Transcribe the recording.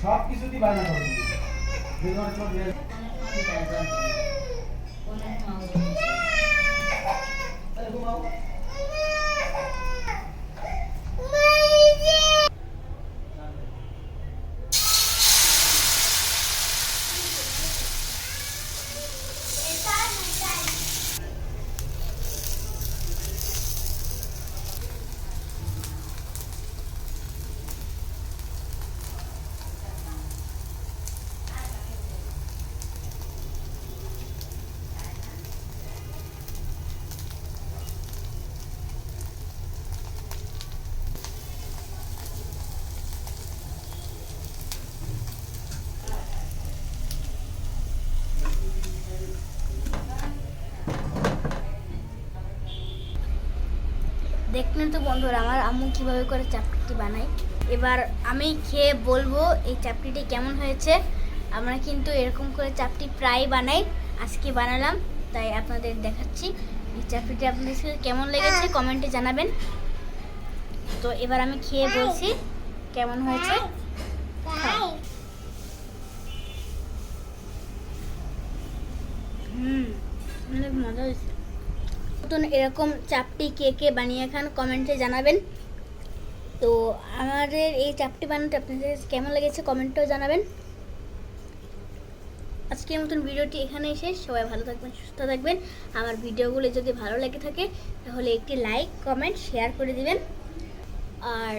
সব কিছুতেই বায়না করে দেখলেন তো বন্ধুরা আমার আম্মু কিভাবে করে চাপটিটি বানায়। এবার আমি খেয়ে বলবো এই চাপটিটি কেমন হয়েছে। আমরা কিন্তু এরকম করে চাপটি প্রায় বানাই, আজকে বানালাম তাই আপনাদের দেখাচ্ছি। এই চাপটিটি আপনাদের কেমন লেগেছে কমেন্টে জানাবেন। তো এবার আমি খেয়ে বলছি কেমন হয়েছে। অনেক মজা হয়েছে। নতুন এরকম চাপটি কে কে বানিয়ে খান কমেন্টে জানাবেন। তো আমাদের এই চাপটি বানাতে আপনাদের কেমন লেগেছে কমেন্টেও জানাবেন। আজকের মতন ভিডিওটি এখানেই শেষ। সবাই ভালো থাকবেন, সুস্থ থাকবেন। আমার ভিডিওগুলো যদি ভালো লেগে থাকে তাহলে একটি লাইক কমেন্ট শেয়ার করে দিবেন। আর